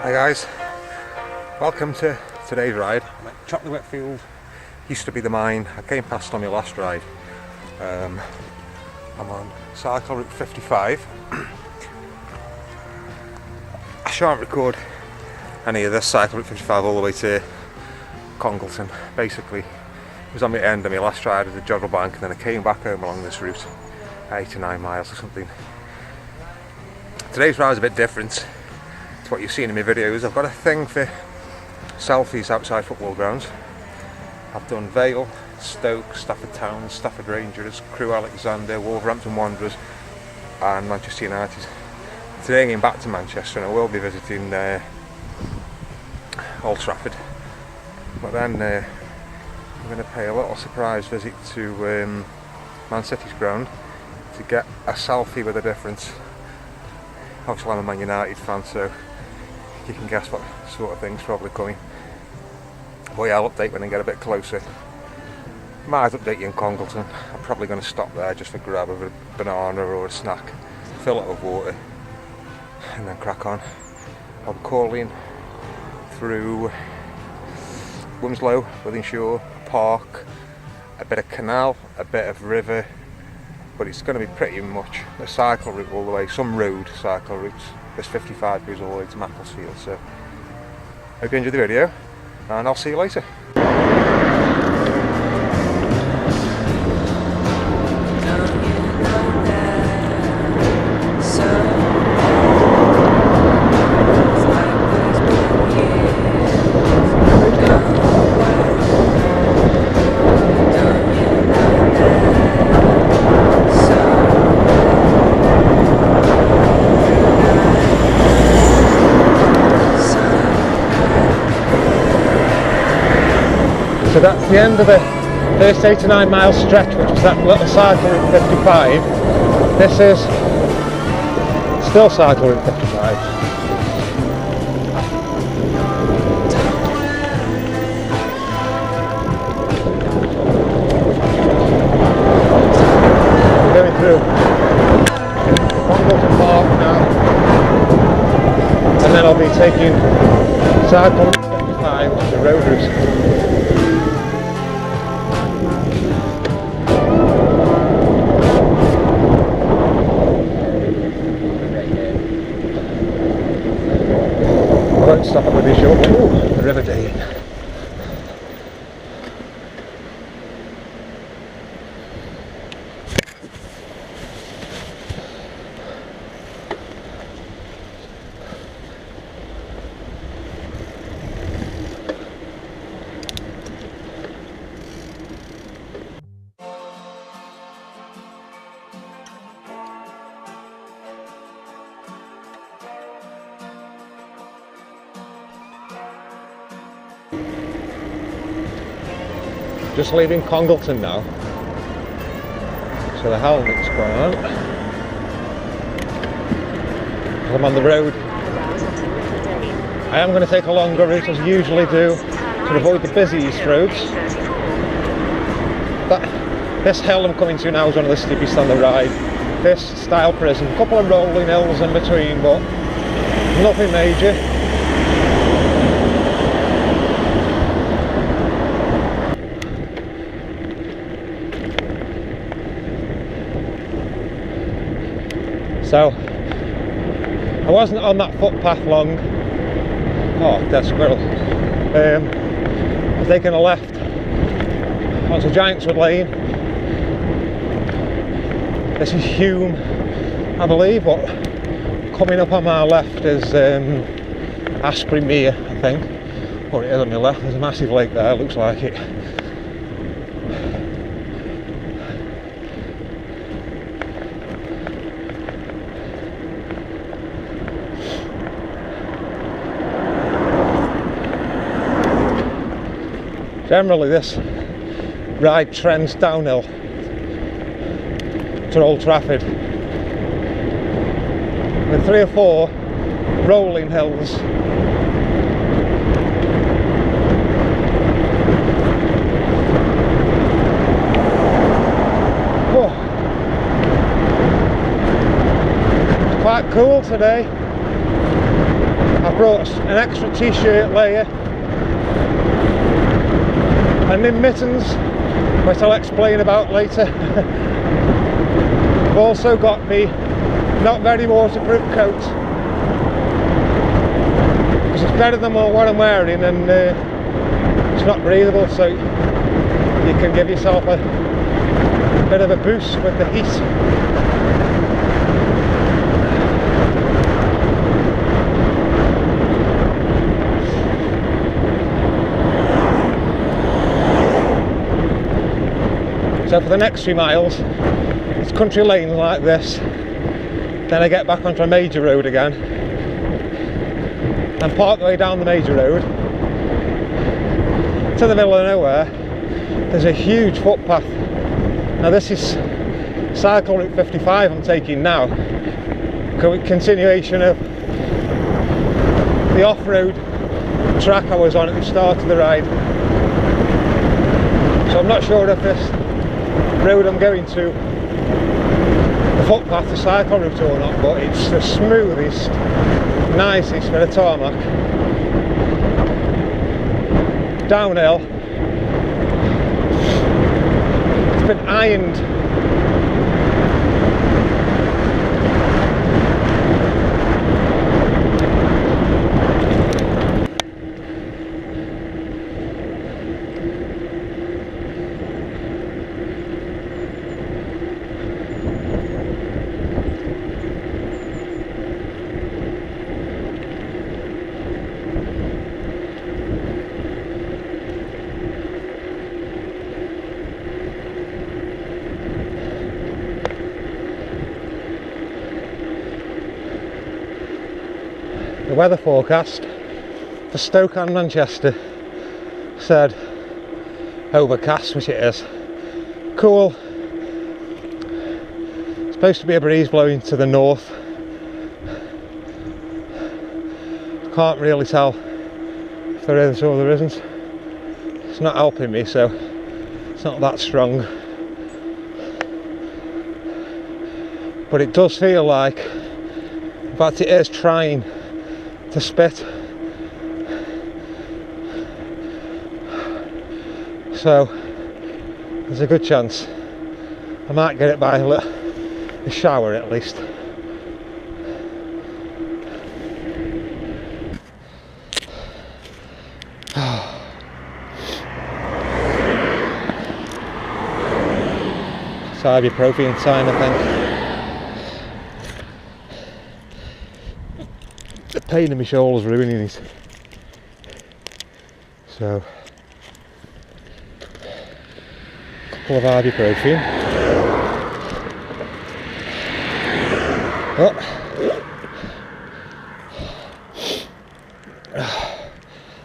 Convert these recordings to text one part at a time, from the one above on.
Hi guys, welcome to today's ride. I'm at Chopley Whitfield, used to be the mine. I came past on my last ride. I'm on cycle route 55. I shan't record any of this cycle route 55 all the way to Congleton. Basically, it was on the end of my last ride at the Joggle Bank, and then I came back home along this route, 8 to 9 miles or something. Today's ride is a bit different. What you've seen in my videos. I've got a thing for selfies outside football grounds. I've done Vale, Stoke, Stafford Town, Stafford Rangers, Crewe Alexander, Wolverhampton Wanderers and Manchester United. Today I'm going back to Manchester and I will be visiting Old Trafford, but then I'm going to pay a little surprise visit to Man City's ground to get a selfie with a difference. Obviously I'm a Man United fan, so you can guess what sort of thing's probably coming. But yeah, I'll update when I get a bit closer. Might update you in Congleton. I'm probably going to stop there just for grab of a banana or a snack, fill it with water and then crack on. I'll be calling through Wilmslow, Wythenshaw, park, a bit of canal, a bit of river, but it's going to be pretty much a cycle route all the way, some road cycle routes. This 55 goes all the way to Macclesfield, so hope you enjoyed the video and I'll see you later. So that's the end of the first 8 to 9 mile stretch, which was that little cycle route 55. This is still cycle route 55. We're going through Congleton Park now, and then I'll be taking cycle route 55, which is the road route. I won't stop at Wythenshaw. Ooh, the River Dane. Just leaving Congleton now, so the helmet's gone. I'm on the road. I am going to take a longer route as I usually do to avoid the busiest roads. This hill I'm coming to now is one of the steepest on the ride. This style prison, a couple of rolling hills in between, but nothing major. So, I wasn't on that footpath long. Oh, dead squirrel. I've taken a left onto Giantswood Lane. This is Hume, I believe, but coming up on my left is Asprey Mere, I think. Or it is on my left, there's a massive lake there, looks like it. Generally this ride trends downhill to Old Trafford with 3 or 4 rolling hills. Oh. It's quite cool today. I've brought an extra t-shirt layer and in mittens, which I'll explain about later. I've also got me not very waterproof coat, because it's better than what I'm wearing, and it's not breathable, so you can give yourself a bit of a boost with the heat. So for the next few miles, it's country lanes like this, then I get back onto a major road again, and part of the way down the major road to the middle of nowhere, there's a huge footpath. Now this is cycle route 55 I'm taking now, continuation of the off-road track I was on at the start of the ride. So I'm not sure if this road I'm going to, the footpath, the cycle route or not, but it's the smoothest, nicest bit of tarmac. Downhill, it's been ironed. The weather forecast for Stoke and Manchester said overcast, which it is. Cool. Supposed to be a breeze blowing to the north. Can't really tell if there is or there isn't. It's not helping me, so it's not that strong. But it does feel like, in fact it is trying to spit. So there's a good chance I might get it by a shower at least. It's ibuprofen time, I think. The pain in my shoulder's ruining it. So, a couple of ibuprofen. Oh.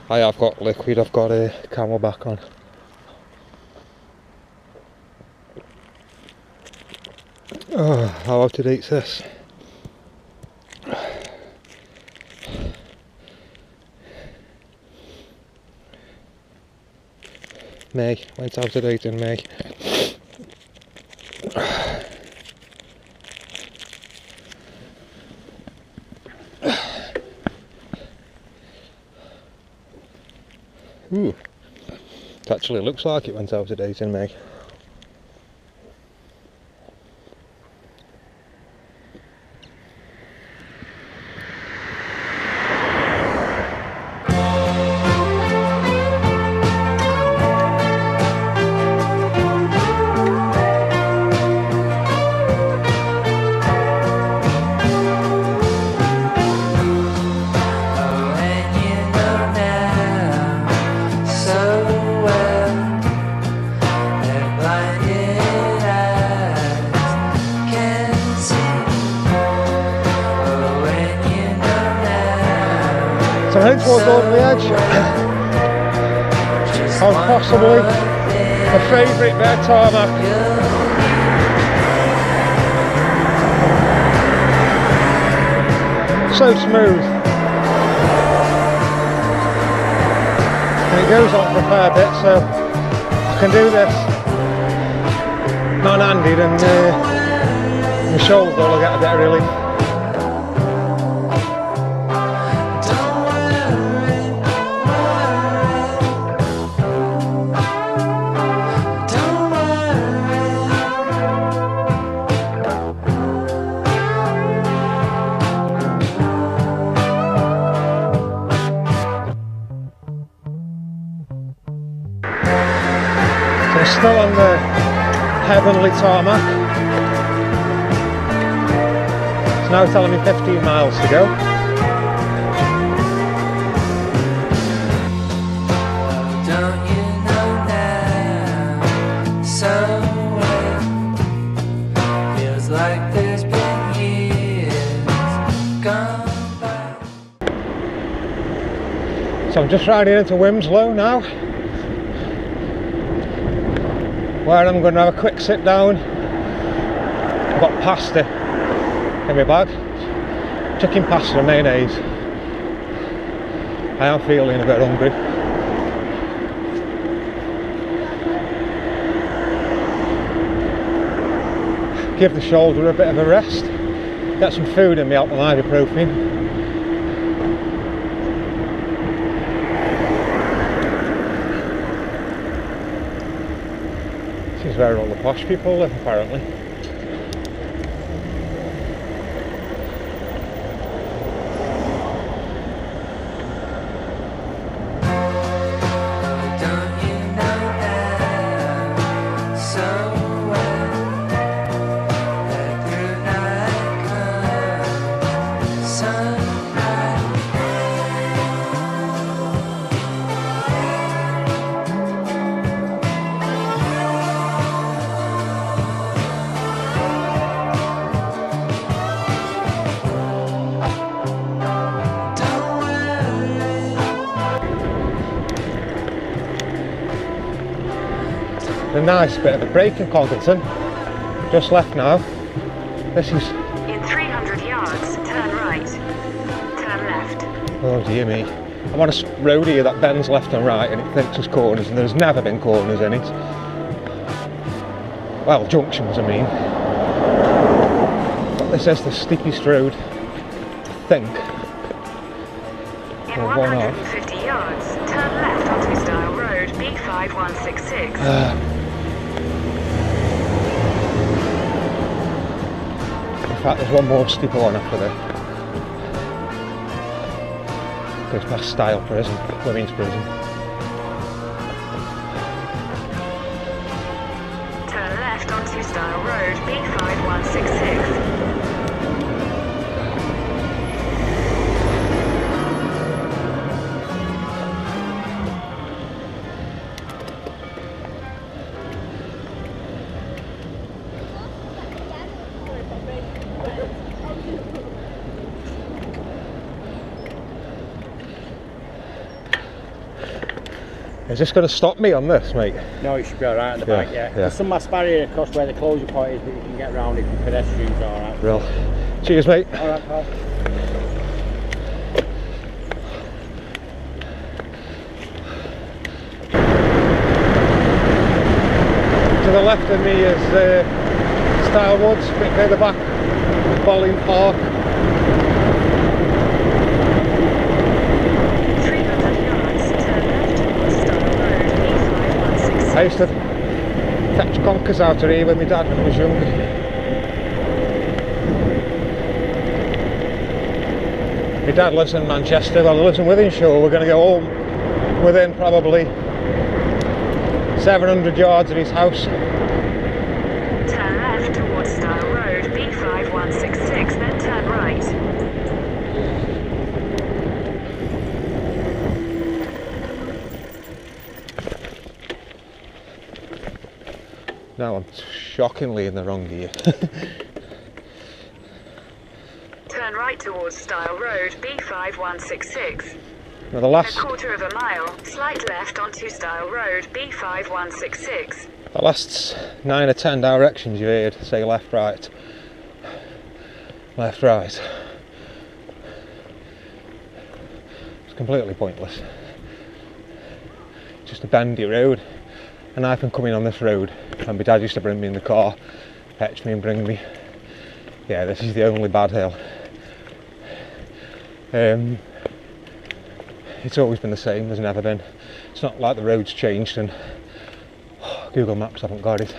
I have got liquid, I've got a Camelback on. Oh, how out to date's this? May, went out of date in May. Ooh, it actually looks like it went out of date in May. So I'm heading towards the edge on possibly a favourite bit of tarmac. So smooth. And it goes on for a fair bit, so I can do this non-handed and my shoulder will get a bit of relief. still on the heavenly tarmac. It's now telling me 15 miles to go. So I'm just riding into Wilmslow now, where I'm going to have a quick sit down. I've got pasta in my bag, chicken pasta and mayonnaise. I am feeling a bit hungry. Give the shoulder a bit of a rest, get some food in me out the ibuprofen. This is where all the posh people live, apparently. A nice bit of a break in Congleton. Just left now. This is... In 300 yards, turn right. Turn left. Oh dear me. I'm on a road here that bends left and right and it thinks there's corners, and there's never been corners in it. Well, junctions I mean. But this is the steepest road, I think. In 150 yards, turn left on Tunstall Road, B5166. In fact, there's one more steeper one after this. Goes past Style Prison, Women's Prison. Turn left on Tunstall Road, B5166. Is this going to stop me on this, mate? No, it should be alright at the back, yeah. There's some mass barrier across where the closure point is, but you can get around if the pedestrians are alright. Real. Cheers, mate. Alright, pal. To the left of me is Style Woods, a bit further back, Bowling Park. I used to catch conkers out of here with my dad when I was young. My dad lives in Manchester, well he lives in Wythenshaw. We're going to go home within probably 700 yards of his house. Turn left towards Style Road, B5166, then turn right. Now I'm shockingly in the wrong gear. Turn right towards Style Road, B5166. Now the last... A quarter of a mile, slight left onto Style Road, B5166. The last 9 or 10 directions you heard say left, right. Left, right. It's completely pointless. Just a bendy road. And I've been coming on this road, and my dad used to bring me in the car, fetch me and bring me. Yeah, this is the only bad hill. It's always been the same, there's never been. It's not like the road's changed and Google Maps haven't got it.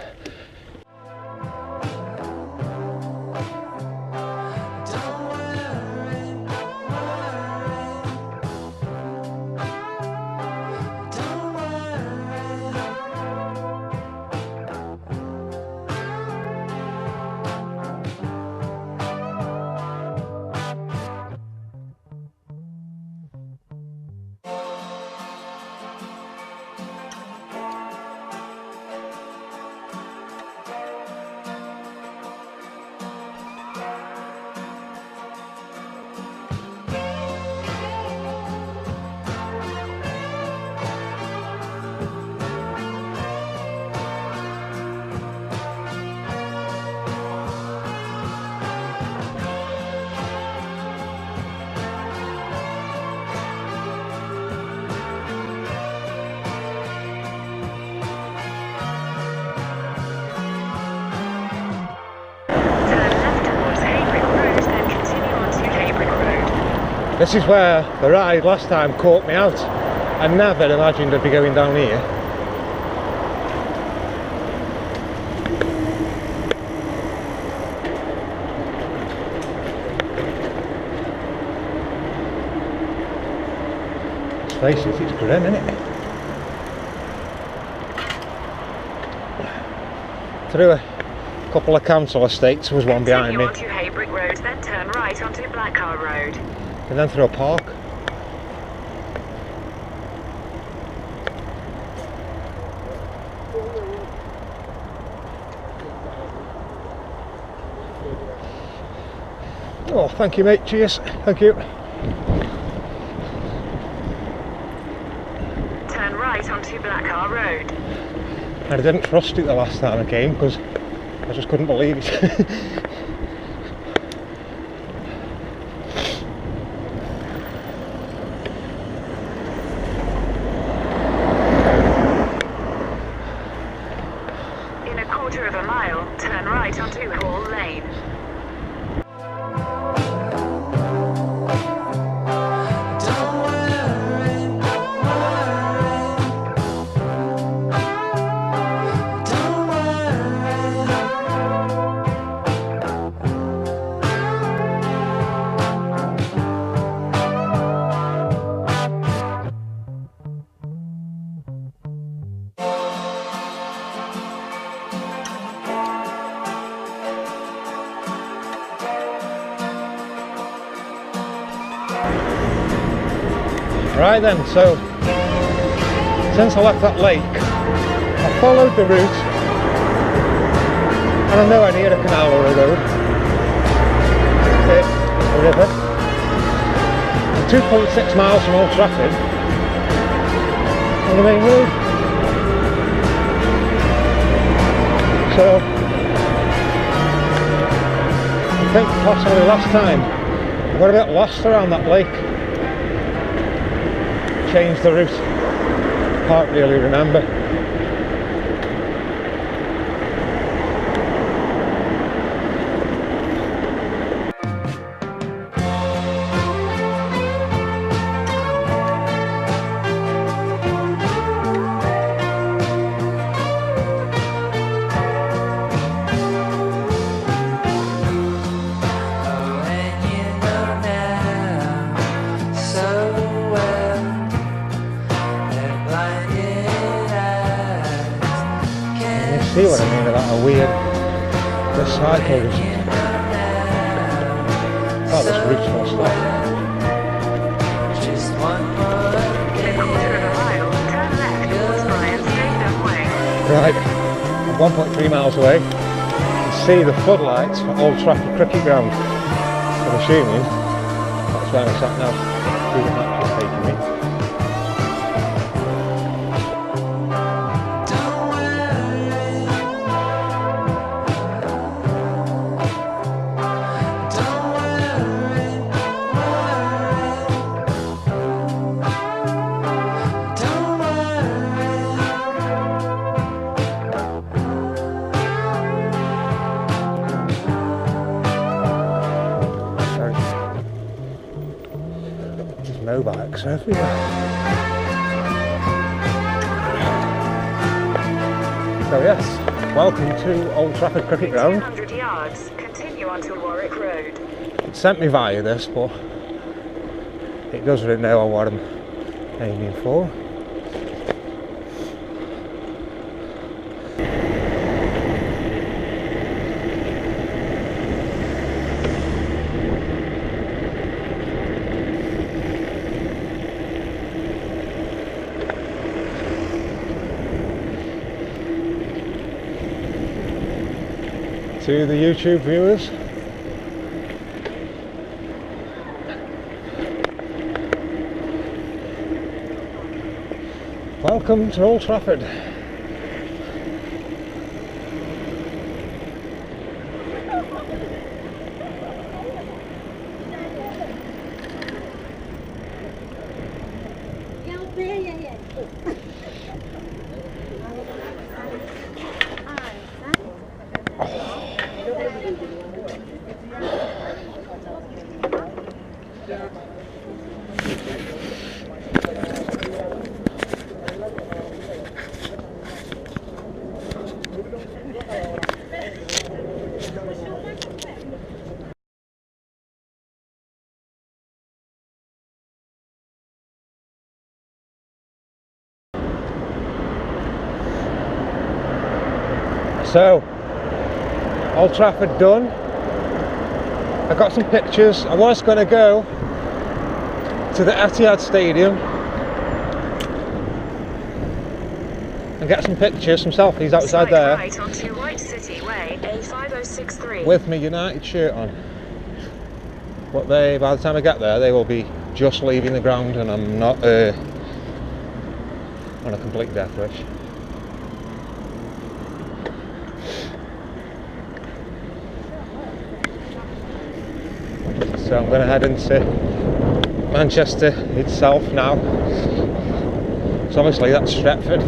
This is where the ride last time caught me out. I never imagined I'd be going down here. Let's face it, it's grim, isn't it? Through a couple of council estates, there was one behind me. Continue onto Haybrick Road, then turn right onto Blackcar Road. And then through a park. Oh, thank you, mate. Cheers. Thank you. Turn right onto Blackcar Road. I didn't trust it the last time I came because I just couldn't believe it. In a quarter of a mile, turn right onto Hall Lane. Right then, so since I left that lake, I followed the route and I'm nowhere near a canal or a road. It's a river. I'm 2.6 miles from Old Trafford on the main road. So I think possibly last time I got a bit lost around that lake. Changed the route, can't really remember. See what I mean about a weird recycles. Oh, this route's full stop. In a quarter of a mile, turn left towards Bryan Stadium Way. Right, I'm 1.3 miles away. You can see the floodlights for Old Trafford cricket ground. I'm assuming that's where I'm sat now. See the map is taking me. Motorbikes everywhere. So yes, welcome to Old Trafford Cricket Ground. 200 yards, continue onto Warwick Road. It sent me via this, but it doesn't know what I'm aiming for. To the YouTube viewers, welcome to Old Trafford. So, Old Trafford done. I got some pictures. I was going to go to the Etihad Stadium and get some pictures, some selfies outside there, right onto White City Way, A5063. with my United shirt on. But by the time I get there, they will be just leaving the ground, and I'm not on a complete death wish. So I'm going to head into Manchester itself now. So obviously that's Stretford.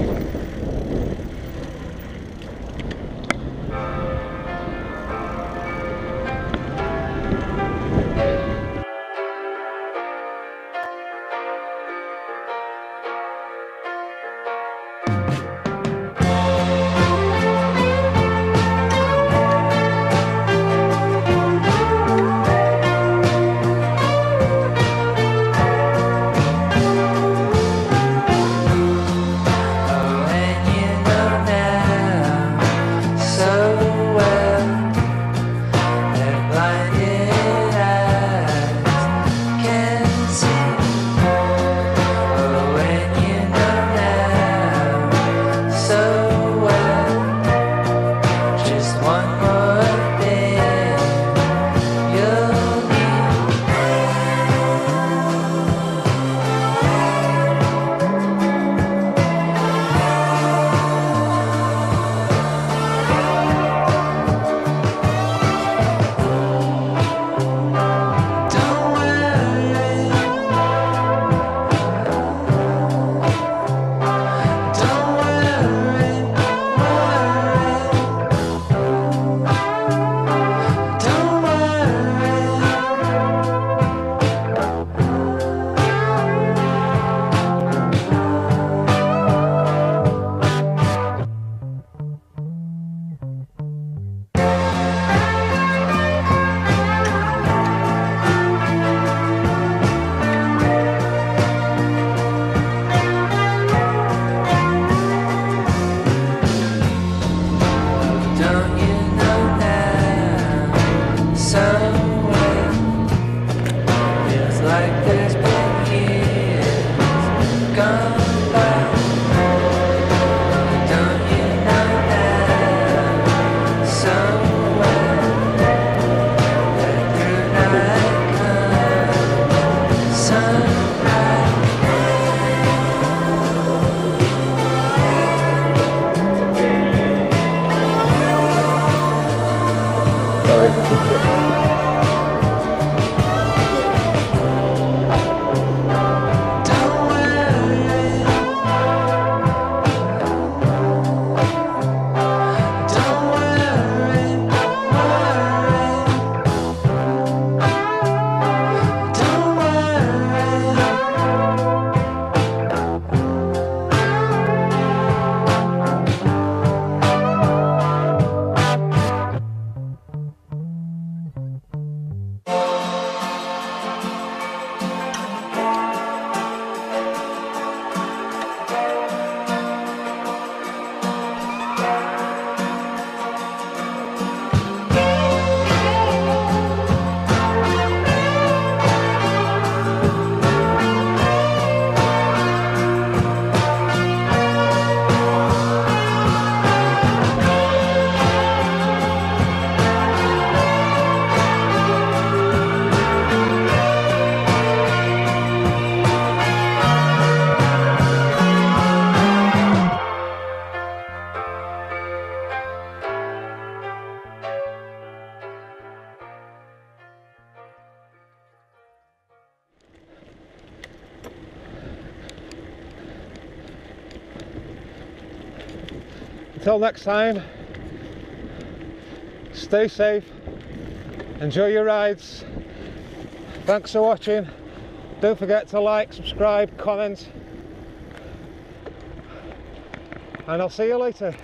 Until next time, stay safe, enjoy your rides. Thanks for watching. Don't forget to like, subscribe, comment, and I'll see you later.